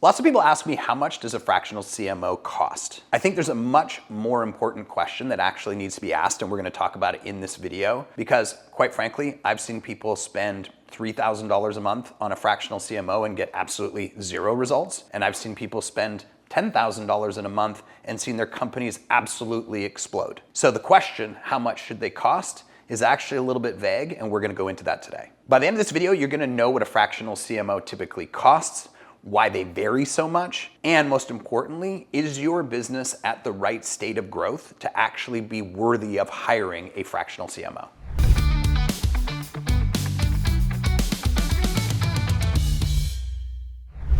Lots of people ask me, how much does a fractional CMO cost? I think there's a much more important question that actually needs to be asked, and we're going to talk about it in this video, because quite frankly, I've seen people spend $3,000 a month on a fractional CMO and get absolutely zero results. And I've seen people spend $10,000 in a month and seen their companies absolutely explode. So the question, how much should they cost, is actually a little bit vague, and we're going to go into that today. By the end of this video, you're going to know what a fractional CMO typically costs, why they vary so much, and most importantly, is your business at the right state of growth to actually be worthy of hiring a fractional CMO?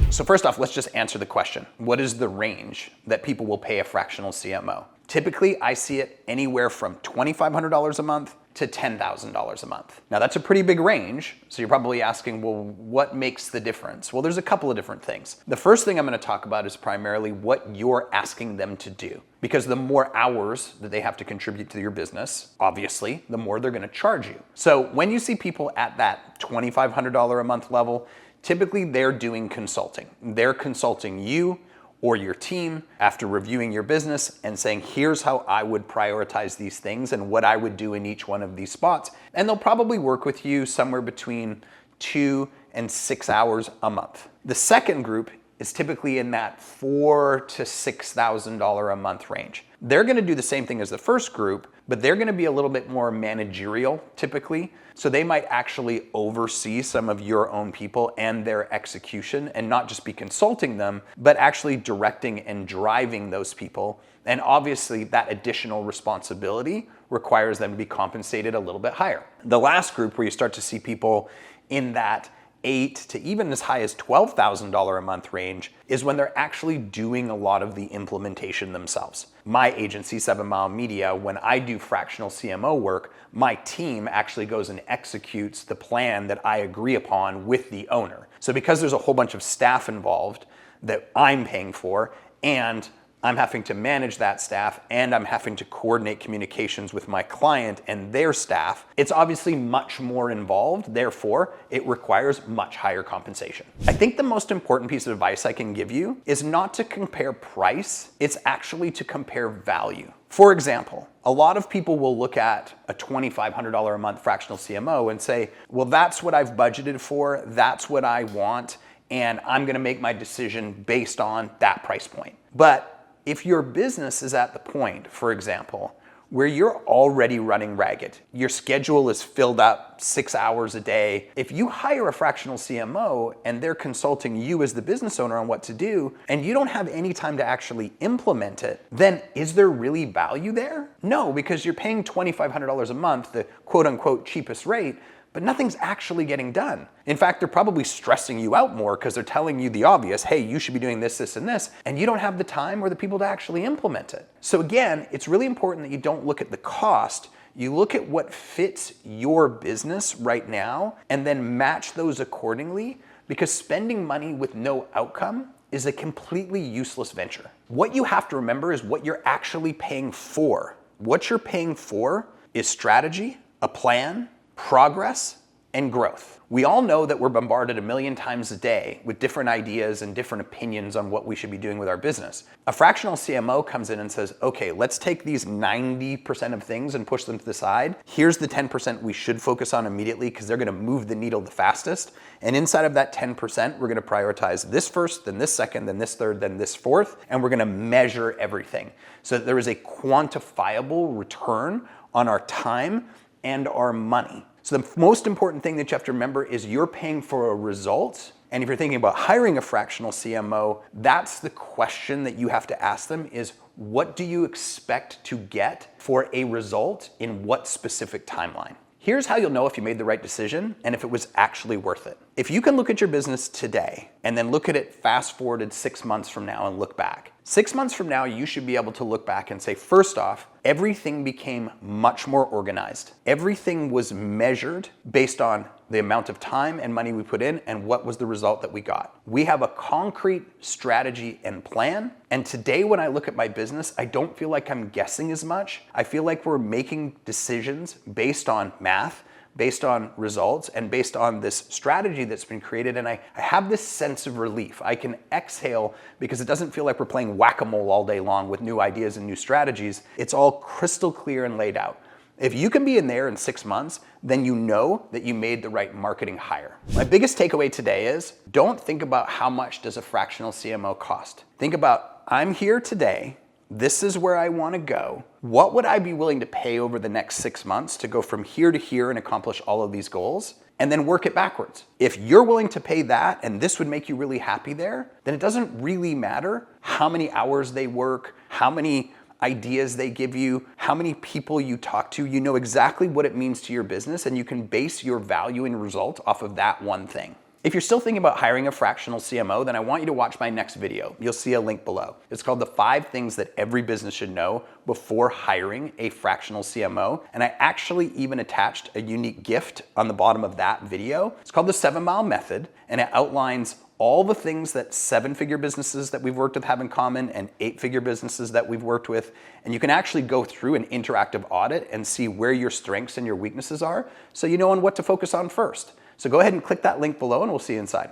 So first off, let's just answer the question. What is the range that people will pay a fractional CMO? Typically, I see it anywhere from $2,500 a month to $10,000 a month. Now that's a pretty big range, so you're probably asking, well, what makes the difference? Well, there's a couple of different things. The first thing I'm going to talk about is primarily what you're asking them to do, because the more hours that they have to contribute to your business, obviously, the more they're going to charge you. So when you see people at that $2,500 a month level, typically they're doing consulting. They're consulting you or your team after reviewing your business and saying, here's how I would prioritize these things and what I would do in each one of these spots. And they'll probably work with you somewhere between 2 and 6 hours a month. The second group is typically in that $4,000 to $6,000 a month range. They're gonna do the same thing as the first group, but they're gonna be a little bit more managerial typically. So they might actually oversee some of your own people and their execution and not just be consulting them, but actually directing and driving those people. And obviously that additional responsibility requires them to be compensated a little bit higher. The last group where you start to see people in that $8,000 to even as high as $12,000 a month range is when they're actually doing a lot of the implementation themselves. My agency, 7 Mile Media, when I do fractional CMO work, my team actually goes and executes the plan that I agree upon with the owner. So because there's a whole bunch of staff involved that I'm paying for, and I'm having to manage that staff, and I'm having to coordinate communications with my client and their staff, it's obviously much more involved. Therefore, it requires much higher compensation. I think the most important piece of advice I can give you is not to compare price, it's actually to compare value. For example, a lot of people will look at a $2,500 a month fractional CMO and say, well, that's what I've budgeted for, that's what I want, and I'm gonna make my decision based on that price point. But if your business is at the point, for example, where you're already running ragged, your schedule is filled up 6 hours a day, if you hire a fractional CMO and they're consulting you as the business owner on what to do, and you don't have any time to actually implement it, then is there really value there? No, because you're paying $2,500 a month, the quote unquote cheapest rate, but nothing's actually getting done. In fact, they're probably stressing you out more because they're telling you the obvious, hey, you should be doing this, this, and this, and you don't have the time or the people to actually implement it. So again, it's really important that you don't look at the cost, you look at what fits your business right now and then match those accordingly, because spending money with no outcome is a completely useless venture. What you have to remember is what you're actually paying for. What you're paying for is strategy, a plan, progress, and growth. We all know that we're bombarded 1,000,000 times a day with different ideas and different opinions on what we should be doing with our business. A fractional CMO comes in and says, okay, let's take these 90% of things and push them to the side. Here's the 10% we should focus on immediately because they're gonna move the needle the fastest. And inside of that 10%, we're gonna prioritize this first, then this second, then this third, then this fourth, and we're gonna measure everything so that there is a quantifiable return on our time and our money. So the most important thing that you have to remember is you're paying for a result. And if you're thinking about hiring a fractional CMO, that's the question that you have to ask them is, what do you expect to get for a result in what specific timeline? Here's how you'll know if you made the right decision and if it was actually worth it. If you can look at your business today and then look at it fast forwarded 6 months from now and look back. 6 months from now, you should be able to look back and say, first off, everything became much more organized. Everything was measured based on the amount of time and money we put in and what was the result that we got. We have a concrete strategy and plan. And today when I look at my business, I don't feel like I'm guessing as much. I feel like we're making decisions based on math, based on results and based on this strategy that's been created. And I have this sense of relief. I can exhale because it doesn't feel like we're playing whack-a-mole all day long with new ideas and new strategies. It's all crystal clear and laid out. If you can be in there in 6 months, then you know that you made the right marketing hire. My biggest takeaway today is don't think about how much does a fractional CMO cost. Think about, I'm here today. This is where I want to go. What would I be willing to pay over the next 6 months to go from here to here and accomplish all of these goals? And then work it backwards. If you're willing to pay that and this would make you really happy there, then it doesn't really matter how many hours they work, how many ideas they give you, how many people you talk to. You know exactly what it means to your business, and you can base your value and result off of that one thing. If you're still thinking about hiring a fractional CMO, then I want you to watch my next video. You'll see a link below. It's called the 5 things that every business should know before hiring a fractional CMO. And I actually even attached a unique gift on the bottom of that video. It's called the 7-mile method, and it outlines all the things that 7-figure businesses that we've worked with have in common and 8-figure businesses that we've worked with. And you can actually go through an interactive audit and see where your strengths and your weaknesses are, so you know on what to focus on first. So go ahead and click that link below and we'll see you inside.